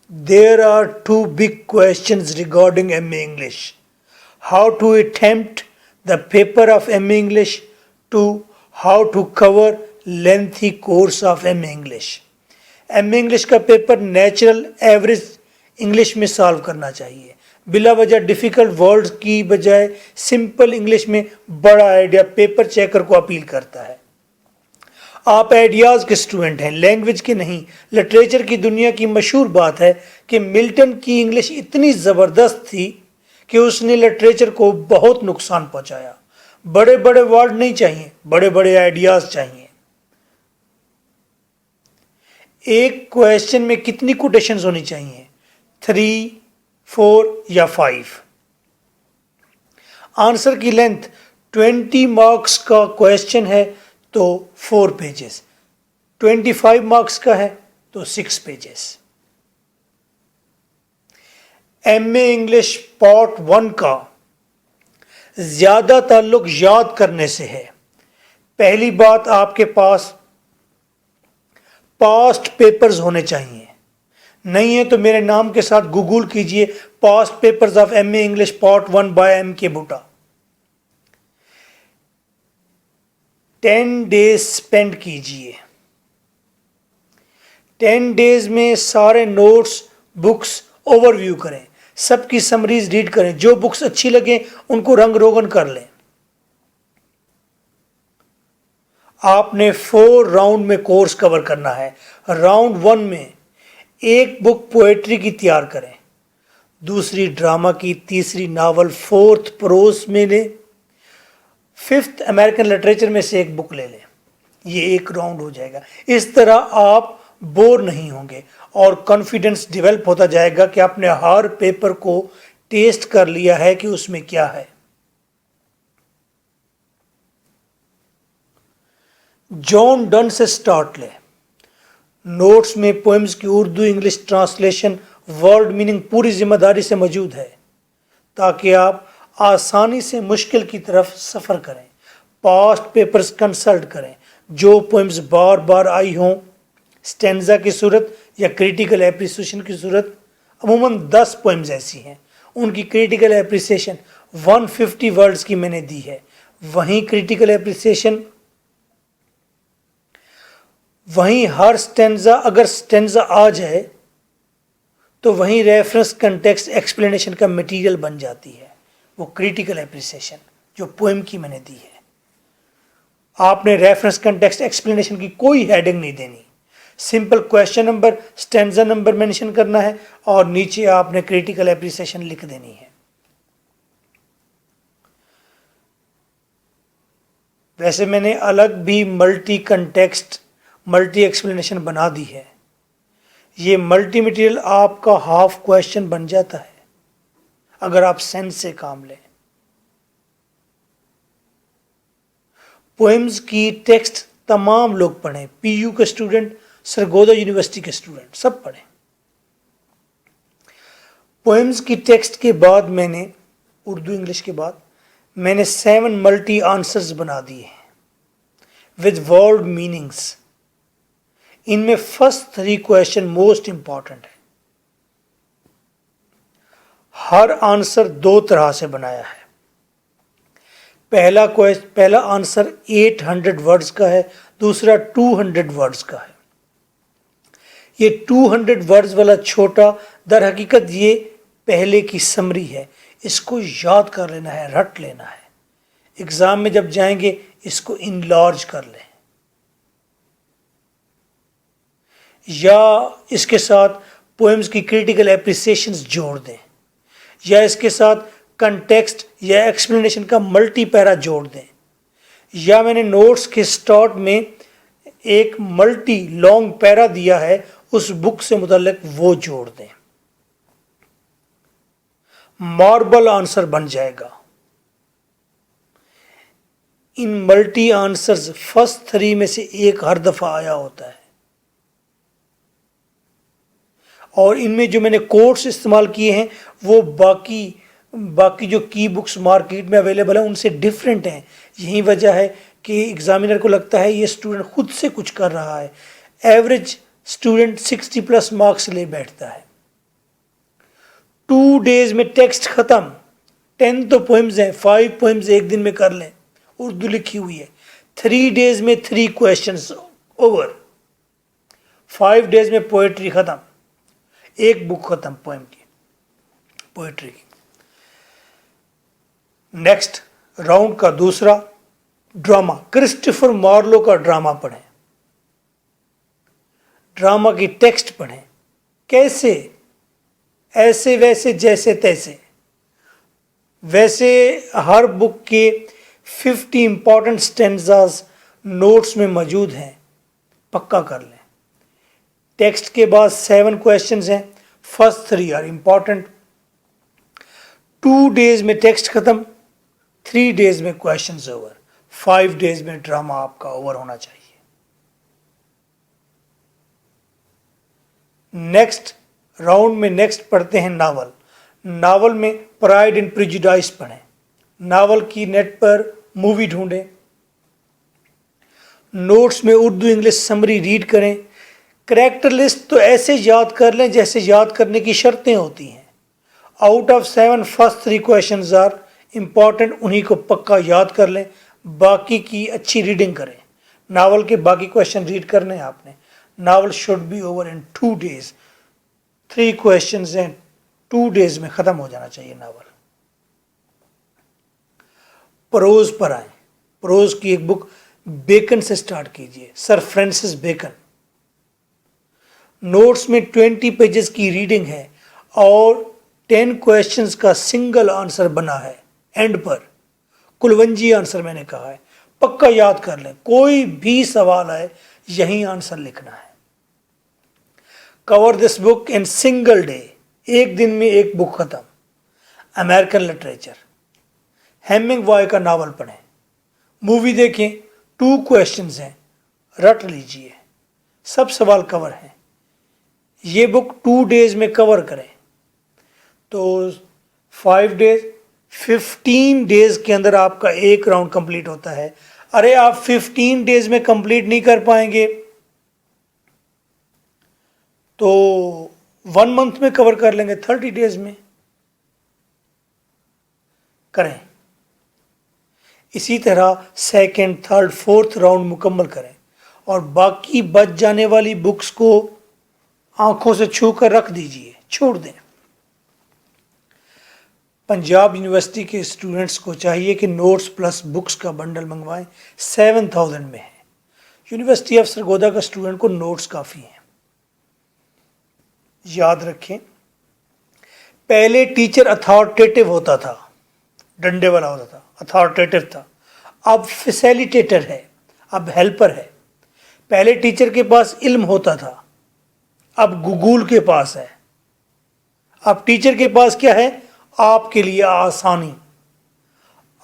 There are two big questions regarding MA English. How to attempt the paper of MA English to how to cover lengthy course of MA English. MA English का paper natural average English में solve करना चाहिए, बिला वजह difficult words की बजाय simple English में बड़ा आइडिया पेपर चेकर को अपील करता है। आप आइडियाज़ के स्टूडेंट हैं, लैंग्वेज के नहीं। लिटरेचर की दुनिया की मशहूर बात है कि मिल्टन की इंग्लिश इतनी ज़बरदस्त थी कि उसने लिटरेचर को बहुत नुकसान पहुंचाया। बड़े बड़े वर्ड नहीं चाहिए, बड़े बड़े आइडियाज़ चाहिए। एक क्वेश्चन में कितनी कोटेशंस होनी चाहिए? 3, 4 या 5। आंसर की लेंथ 20 मार्क्स का क्वेश्चन है तो 4 पेजेस, 25 मार्क्स का है तो 6 पेजेस। MA इंग्लिश पार्ट 1 का ज़्यादा ताल्लुक याद करने से है। पहली बात, आपके पास पास्ट पेपर्स होने चाहिए। नहीं है तो मेरे नाम के साथ गूगल कीजिए past papers of MA English part 1 by MK बुटा। 10 डेज स्पेंड कीजिए। 10 डेज में सारे नोट्स, बुक्स ओवरव्यू करें, सबकी समरीज रीड करें, जो बुक्स अच्छी लगे उनको रंग रोगन कर लें। आपने 4 राउंड में कोर्स कवर करना है। राउंड 1 में एक बुक पोएट्री की तैयार करें, दूसरी ड्रामा की, तीसरी नावल, 4th प्रोज में लें, 5th अमेरिकन लिटरेचर में से एक बुक ले लें। ये एक राउंड हो जाएगा। इस तरह आप बोर नहीं होंगे और कॉन्फिडेंस डेवलप होता जाएगा कि आपने हर पेपर को टेस्ट कर लिया है कि उसमें क्या है। जॉन डन से स्टार्ट लें। नोट्स में पोएम्स की Urdu English translation, word meaning पूरी जिम्मेदारी से मौजूद है ताकि आप आसानी से मुश्किल की तरफ सफ़र करें। पास्ट पेपर्स कंसल्ट करें, जो पोएम्स बार बार आई हों, स्टेंजा की सूरत या क्रिटिकल एप्रिसिएशन की सूरत। अमूमन 10 पोएम्स ऐसी हैं, उनकी क्रिटिकल एप्रिसिएशन 150 वर्ड्स की मैंने दी है। वहीं क्रिटिकल एप्रिसिएशन, वहीं हर स्टेंजा, अगर स्टेंजा आ जाए तो वहीं रेफरेंस कंटेक्स्ट एक्सप्लेनेशन का मटेरियल बन जाती है, वो क्रिटिकल एप्रिसिएशन जो पोएम की मैंने दी है। आपने रेफरेंस कंटेक्स्ट एक्सप्लेनेशन की कोई हेडिंग नहीं देनी, simple question number, stanza number mention करना है और नीचे आपने क्रिटिकल एप्रिसिएशन लिख देनी है। वैसे मैंने अलग भी मल्टी कंटेक्स्ट, मल्टी एक्सप्लेनेशन बना दी है। ये मल्टी मटेरियल आपका हाफ क्वेश्चन बन जाता है अगर आप सेंस से काम लें। पोएम्स की टेक्स्ट तमाम लोग पढ़ें, PU के स्टूडेंट, सरगोदा यूनिवर्सिटी के स्टूडेंट, सब पढ़ें। पोएम्स की टेक्स्ट के बाद मैंने, उर्दू इंग्लिश के बाद मैंने 7 मल्टी आंसर्स बना दिए हैं विद वर्ड मीनिंग्स। इनमें फर्स्ट 3 क्वेश्चन मोस्ट इंपॉर्टेंट है। हर आंसर 2 तरह से बनाया है। पहला आंसर 800 वर्ड्स का है, दूसरा 200 वर्ड्स का है। ये 200 वर्ड्स वाला छोटा, दर हकीकत ये पहले की समरी है। इसको याद कर लेना है, रट लेना है। एग्ज़ाम में जब जाएंगे इसको इनलार्ज कर लें, या इसके साथ पोएम्स की क्रिटिकल एप्रिसिएशंस जोड़ दें, या इसके साथ कंटेक्स्ट या एक्सप्लेनेशन का मल्टी पैरा जोड़ दें, या मैंने नोट्स के स्टार्ट में एक मल्टी लॉन्ग पैरा दिया है उस बुक से मुतल्लिक वो जोड़ दें। मार्बल आंसर बन जाएगा। इन मल्टी आंसर्स फर्स्ट 3 में से एक हर दफ़ा आया होता है और इनमें जो मैंने कोट्स इस्तेमाल किए हैं वो बाकी जो की बुक्स मार्केट में अवेलेबल हैं उनसे डिफरेंट हैं। यही वजह है कि एग्जामिनर को लगता है ये स्टूडेंट खुद से कुछ कर रहा है। एवरेज स्टूडेंट 60+ मार्क्स ले बैठता है। 2 डेज में टेक्स्ट खत्म। 10 तो पोइम्स हैं, 5 पोइम्स एक दिन में कर लें, उर्दू लिखी हुई है। 3 डेज में 3 क्वेश्चंस ओवर। 5 डेज में पोएट्री खत्म, एक बुक खत्म पोएम की, पोएट्री की। नेक्स्ट राउंड का दूसरा, ड्रामा। क्रिस्टोफर मार्लो का ड्रामा पढ़ें, ड्रामा की टेक्स्ट पढ़ें। कैसे? ऐसे वैसे जैसे तैसे। वैसे हर बुक के 50 इंपॉर्टेंट स्टेंजास नोट्स में मौजूद हैं, पक्का कर लें। टेक्स्ट के बाद 7 क्वेश्चंस हैं, फर्स्ट 3 आर इंपॉर्टेंट। 2 डेज में टेक्स्ट खत्म, 3 डेज में क्वेश्चंस ओवर, 5 डेज में ड्रामा आपका ओवर होना चाहिए। नेक्स्ट राउंड में नेक्स्ट पढ़ते हैं नावल। नावल में प्राइड एंड प्रेजुडिस पढ़ें। नावल की नेट पर मूवी ढूंढें। नोट्स में उर्दू इंग्लिश समरी रीड करें। करैक्टर लिस्ट तो ऐसे याद कर लें जैसे याद करने की शर्तें होती हैं। Out of 7 first 3 questions are important, उन्हीं को पक्का याद कर लें। बाकी की अच्छी रीडिंग करें। नावल के बाकी क्वेश्चन रीड करने हैं आपने। Novel should be over in 2 days. 3 questions हैं, 2 डेज में खत्म हो जाना चाहिए नावल। प्रोज पर आए। प्रोज की एक बुक बेकन से स्टार्ट कीजिए, सर फ्रांसिस बेकन। नोट्स में 20 पेजेस की रीडिंग है और 10 क्वेश्चंस का सिंगल आंसर बना है एंड पर। कुलवंजी आंसर मैंने कहा है, पक्का याद कर लें। कोई भी सवाल आए यही आंसर लिखना है। Cover this book in single day, एक दिन में एक बुक खत्म। American literature. हेमिंग्वे का नावल पढ़ें। मूवी देखें, 2 क्वेश्चंस हैं, रट लीजिए, सब सवाल कवर हैं। ये बुक 2 डेज में कवर करें तो 5 डेज, 15 डेज के अंदर आपका एक राउंड कंप्लीट होता है। अरे आप 15 डेज में कंप्लीट नहीं कर पाएंगे तो 1 मंथ में कवर कर लेंगे, 30 डेज में करें। इसी तरह सेकंड, थर्ड, फोर्थ राउंड मुकम्मल करें और बाकी बच जाने वाली बुक्स को आंखों से छू कर रख दीजिए, छोड़ दें। पंजाब यूनिवर्सिटी के स्टूडेंट्स को चाहिए कि नोट्स प्लस बुक्स का बंडल मंगवाएं, 7000 में है। यूनिवर्सिटी ऑफ सरगोदा का स्टूडेंट को नोट्स काफ़ी हैं। याद रखें, पहले टीचर अथॉरिटेटिव होता था, डंडे वाला होता था, अथॉरिटेटिव था। अब फैसिलिटेटर है, अब हेल्पर है। पहले टीचर के पास इल्म होता था, अब गूगल के पास है। अब टीचर के पास क्या है? आपके लिए आसानी।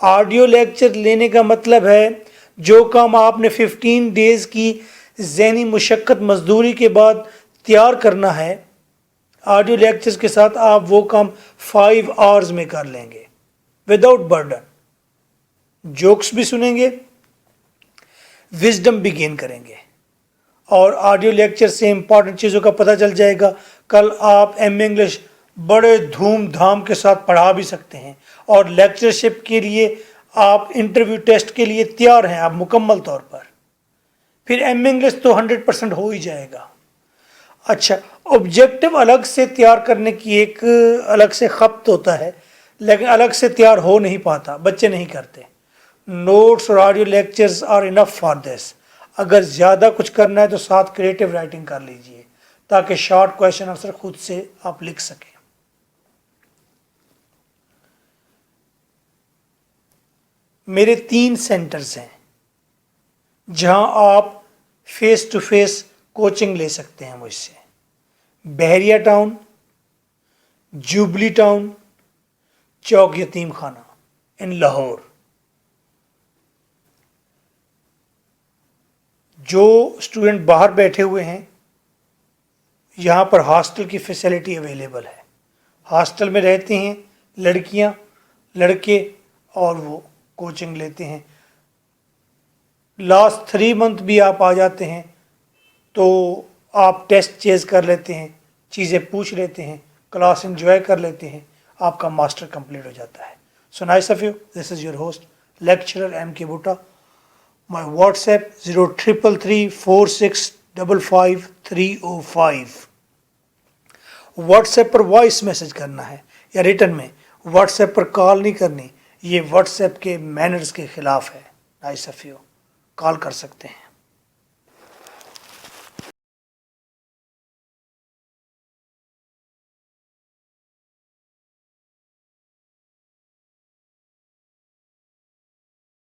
ऑडियो लेक्चर लेने का मतलब है जो काम आपने 15 डेज की ज़हनी मुशक्क़त मजदूरी के बाद तैयार करना है, ऑडियो लेक्चर्स के साथ आप वो काम 5 आवर्स में कर लेंगे विदाउट बर्डन। जोक्स भी सुनेंगे, विजडम भी गेन करेंगे और ऑडियो लेक्चर से इंपॉर्टेंट चीज़ों का पता चल जाएगा। कल आप एमए इंग्लिश बड़े धूमधाम के साथ पढ़ा भी सकते हैं और लेक्चरशिप के लिए आप इंटरव्यू टेस्ट के लिए तैयार हैं आप मुकम्मल तौर पर। फिर एमए इंग्लिश तो 100% हो ही जाएगा। अच्छा, ऑब्जेक्टिव अलग से तैयार करने की एक अलग से खपत होता है, लेकिन अलग से तैयार हो नहीं पाता, बच्चे नहीं करते। नोट्स और audio lectures are enough for this. अगर ज़्यादा कुछ करना है तो साथ क्रिएटिव राइटिंग कर लीजिए ताकि शॉर्ट क्वेश्चन आंसर खुद से आप लिख सकें। मेरे 3 सेंटर्स हैं जहां आप फेस टू फेस कोचिंग ले सकते हैं मुझसे। बहरिया टाउन, जुबली टाउन, चौक यतीम खाना इन लाहौर। जो स्टूडेंट बाहर बैठे हुए हैं, यहाँ पर हॉस्टल की फैसिलिटी अवेलेबल है। हॉस्टल में रहती हैं लड़कियाँ, लड़के और वो कोचिंग लेते हैं। लास्ट 3 मंथ भी आप आ जाते हैं तो आप टेस्ट चेज कर लेते हैं, चीज़ें पूछ लेते हैं, क्लास एंजॉय कर लेते हैं, आपका मास्टर कंप्लीट हो जाता है. So nice of you. This is your host lecturer M.K. Bhutta. My WhatsApp 033346555305. WhatsApp पर वॉइस मैसेज करना है या रिटर्न में. व्हाट्सएप पर कॉल नहीं करनी, ये व्हाट्सएप के मैनर्स के खिलाफ है. Nice of you. कॉल कर सकते हैं.